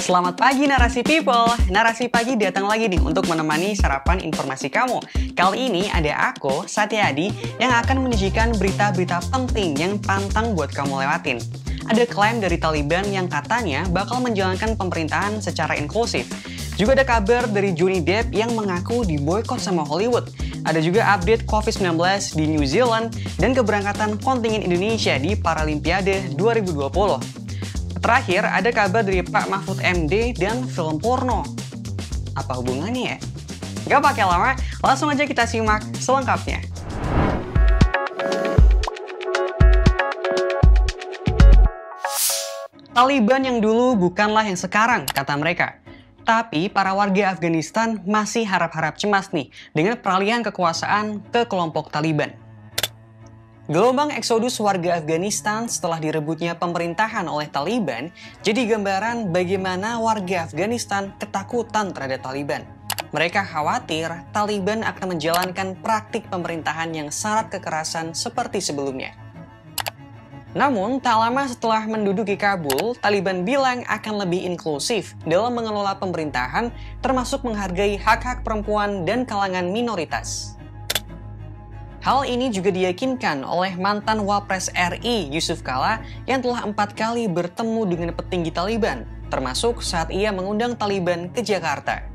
Selamat pagi Narasi People. Narasi Pagi datang lagi nih untuk menemani sarapan informasi kamu. Kali ini ada aku, Satyadi, yang akan menyajikan berita-berita penting yang pantang buat kamu lewatin. Ada klaim dari Taliban yang katanya bakal menjalankan pemerintahan secara inklusif. Juga ada kabar dari Johnny Depp yang mengaku diboykot sama Hollywood. Ada juga update COVID-19 di New Zealand dan keberangkatan kontingen Indonesia di Paralimpiade 2020. Terakhir, ada kabar dari Pak Mahfud MD dan film porno. Apa hubungannya ya? Gak pakai lama, langsung aja kita simak selengkapnya. Taliban yang dulu bukanlah yang sekarang, kata mereka. Tapi para warga Afghanistan masih harap-harap cemas nih dengan peralihan kekuasaan ke kelompok Taliban. Gelombang eksodus warga Afghanistan setelah direbutnya pemerintahan oleh Taliban jadi gambaran bagaimana warga Afghanistan ketakutan terhadap Taliban. Mereka khawatir Taliban akan menjalankan praktik pemerintahan yang syarat kekerasan seperti sebelumnya. Namun, tak lama setelah menduduki Kabul, Taliban bilang akan lebih inklusif dalam mengelola pemerintahan, termasuk menghargai hak-hak perempuan dan kalangan minoritas. Hal ini juga diyakinkan oleh mantan Wapres RI Yusuf Kala yang telah 4 kali bertemu dengan petinggi Taliban, termasuk saat ia mengundang Taliban ke Jakarta.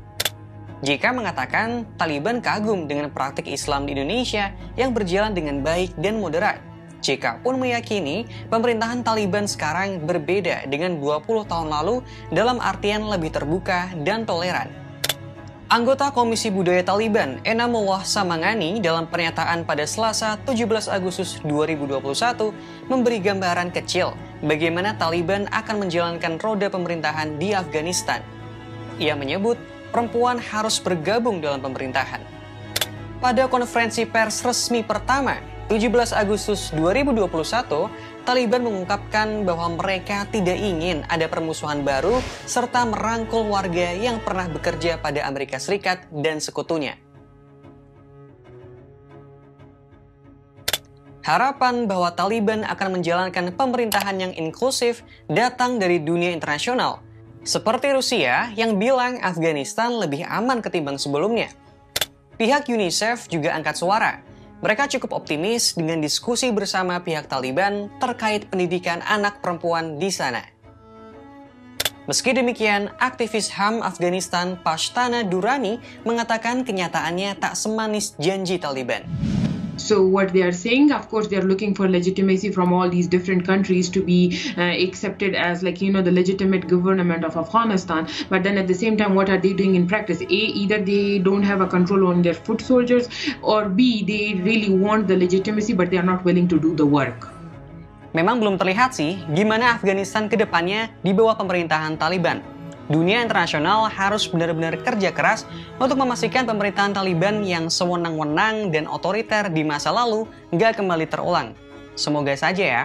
JK mengatakan Taliban kagum dengan praktik Islam di Indonesia yang berjalan dengan baik dan moderat. JK pun meyakini pemerintahan Taliban sekarang berbeda dengan 20 tahun lalu dalam artian lebih terbuka dan toleran. Anggota Komisi Budaya Taliban, Enamullah Samangani, dalam pernyataan pada Selasa 17 Agustus 2021 memberi gambaran kecil bagaimana Taliban akan menjalankan roda pemerintahan di Afghanistan. Ia menyebut perempuan harus bergabung dalam pemerintahan. Pada konferensi pers resmi pertama, 17 Agustus 2021, Taliban mengungkapkan bahwa mereka tidak ingin ada permusuhan baru serta merangkul warga yang pernah bekerja pada Amerika Serikat dan sekutunya. Harapan bahwa Taliban akan menjalankan pemerintahan yang inklusif datang dari dunia internasional, seperti Rusia yang bilang Afghanistan lebih aman ketimbang sebelumnya. Pihak UNICEF juga angkat suara. Mereka cukup optimis dengan diskusi bersama pihak Taliban terkait pendidikan anak perempuan di sana. Meski demikian, aktivis HAM Afghanistan Pashtana Durrani mengatakan kenyataannya tak semanis janji Taliban. So what they are saying, of course, they are looking for legitimacy from all these different countries to be accepted as the legitimate government of Afghanistan. But then at the same time, what are they doing in practice? A, either they don't have a control on their foot soldiers, or B, they really want the legitimacy but they are not willing to do the work. Memang belum terlihat sih gimana Afghanistan ke depannya di bawah pemerintahan Taliban. Dunia internasional harus benar-benar kerja keras untuk memastikan pemerintahan Taliban yang sewenang-wenang dan otoriter di masa lalu nggak kembali terulang. Semoga saja ya.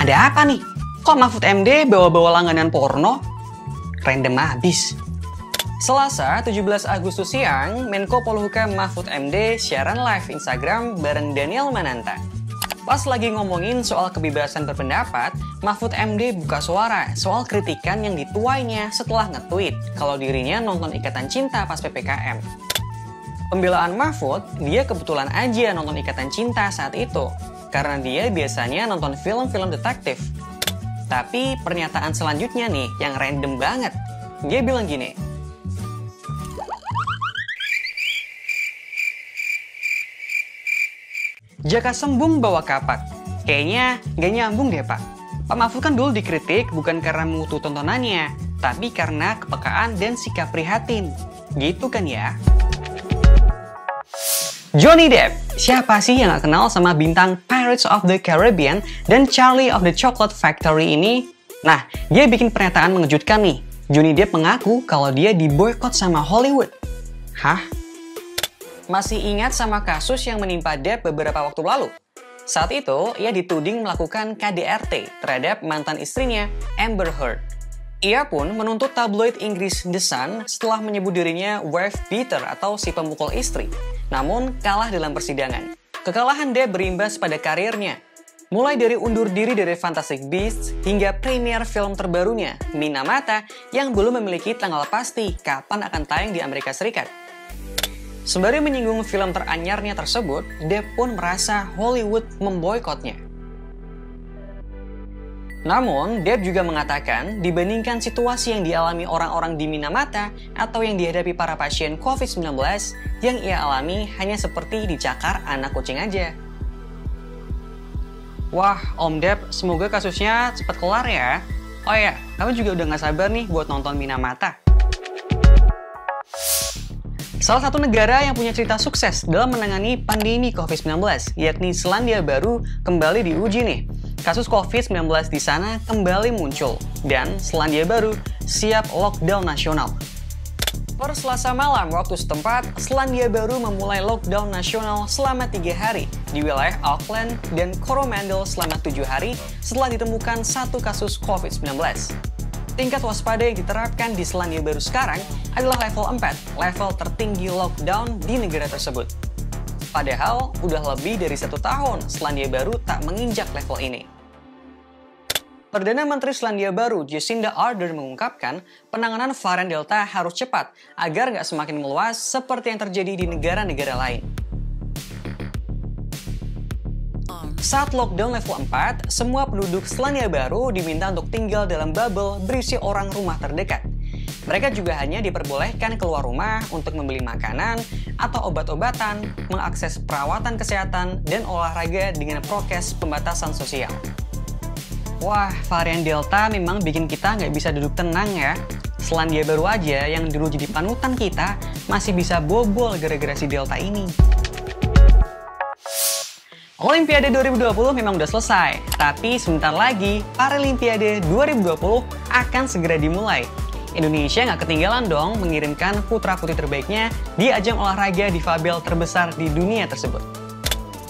Ada apa nih? Kok Mahfud MD bawa-bawa langganan porno? Random habis. Selasa 17 Agustus siang, Menko Polhukam Mahfud MD siaran live Instagram bareng Daniel Mananta. Pas lagi ngomongin soal kebebasan berpendapat, Mahfud MD buka suara soal kritikan yang dituainya setelah nge-tweet kalau dirinya nonton Ikatan Cinta pas PPKM. Pembelaan Mahfud, dia kebetulan aja nonton Ikatan Cinta saat itu, karena dia biasanya nonton film-film detektif. Tapi pernyataan selanjutnya nih yang random banget. Dia bilang gini, "Jaka sembung bawa kapak. Kayaknya gak nyambung deh Pak. Pak Mahfud kan dulu dikritik bukan karena mutu tontonannya, tapi karena kepekaan dan sikap prihatin. Gitu kan ya?" Johnny Depp, siapa sih yang gak kenal sama bintang Pirates of the Caribbean dan Charlie of the Chocolate Factory ini? Nah, dia bikin pernyataan mengejutkan nih. Johnny Depp mengaku kalau dia diboykot sama Hollywood. Hah? Masih ingat sama kasus yang menimpa Depp beberapa waktu lalu? Saat itu, ia dituding melakukan KDRT terhadap mantan istrinya, Amber Heard. Ia pun menuntut tabloid Inggris The Sun setelah menyebut dirinya wife beater atau si pemukul istri, namun kalah dalam persidangan. Kekalahan Depp berimbas pada karirnya. Mulai dari undur diri dari Fantastic Beasts hingga premier film terbarunya, Minamata, yang belum memiliki tanggal pasti kapan akan tayang di Amerika Serikat. Sembari menyinggung film teranyarnya tersebut, Depp pun merasa Hollywood memboikotnya. Namun, Depp juga mengatakan dibandingkan situasi yang dialami orang-orang di Minamata atau yang dihadapi para pasien COVID-19, yang ia alami hanya seperti dicakar anak kucing aja. Wah, Om Depp, semoga kasusnya cepat kelar ya. Oh ya, kamu juga udah gak sabar nih buat nonton Minamata. Salah satu negara yang punya cerita sukses dalam menangani pandemi COVID-19, yakni Selandia Baru, kembali diuji nih. Kasus COVID-19 di sana kembali muncul, dan Selandia Baru siap lockdown nasional. Per Selasa malam waktu setempat, Selandia Baru memulai lockdown nasional selama 3 hari di wilayah Auckland dan Coromandel selama 7 hari setelah ditemukan satu kasus COVID-19. Tingkat waspada yang diterapkan di Selandia Baru sekarang adalah level 4, level tertinggi lockdown di negara tersebut. Padahal, udah lebih dari 1 tahun Selandia Baru tak menginjak level ini. Perdana Menteri Selandia Baru, Jacinda Ardern, mengungkapkan penanganan varian Delta harus cepat agar nggak semakin meluas seperti yang terjadi di negara-negara lain. Saat lockdown level 4, semua penduduk Selandia Baru diminta untuk tinggal dalam bubble berisi orang rumah terdekat. Mereka juga hanya diperbolehkan keluar rumah untuk membeli makanan atau obat-obatan, mengakses perawatan kesehatan, dan olahraga dengan prokes pembatasan sosial. Wah, varian Delta memang bikin kita nggak bisa duduk tenang ya. Selandia Baru aja yang dulu jadi panutan kita masih bisa bobol gara-gara si Delta ini. Olimpiade 2020 memang udah selesai, tapi sebentar lagi Paralimpiade 2020 akan segera dimulai. Indonesia nggak ketinggalan dong mengirimkan putra-putri terbaiknya di ajang olahraga difabel terbesar di dunia tersebut.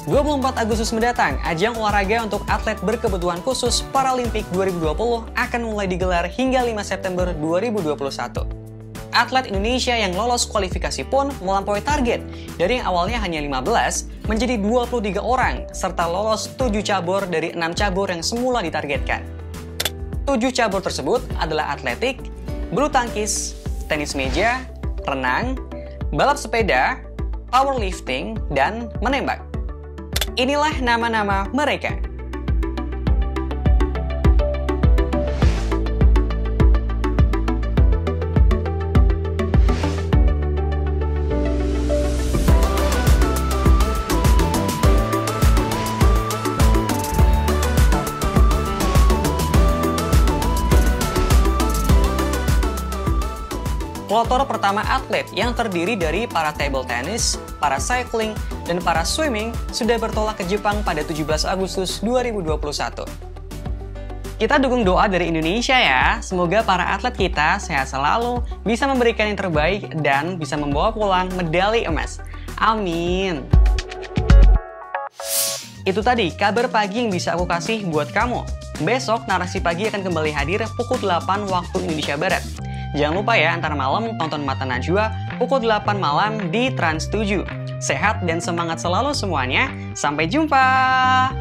24 Agustus mendatang, ajang olahraga untuk atlet berkebutuhan khusus Paralimpik 2020 akan mulai digelar hingga 5 September 2021. Atlet Indonesia yang lolos kualifikasi pun melampaui target, dari yang awalnya hanya 15 menjadi 23 orang, serta lolos 7 cabur dari 6 cabur yang semula ditargetkan. 7 cabur tersebut adalah atletik, bulu tangkis, tenis meja, renang, balap sepeda, powerlifting, dan menembak. Inilah nama-nama mereka. Kloter pertama atlet yang terdiri dari para table tennis, para cycling, dan para swimming sudah bertolak ke Jepang pada 17 Agustus 2021. Kita dukung doa dari Indonesia ya, semoga para atlet kita sehat selalu, bisa memberikan yang terbaik, dan bisa membawa pulang medali emas. Amin. Itu tadi kabar pagi yang bisa aku kasih buat kamu. Besok narasi pagi akan kembali hadir pukul 8 waktu Indonesia Barat. Jangan lupa ya, antar malam tonton Mata Najwa pukul 8 malam di Trans 7. Sehat dan semangat selalu semuanya. Sampai jumpa!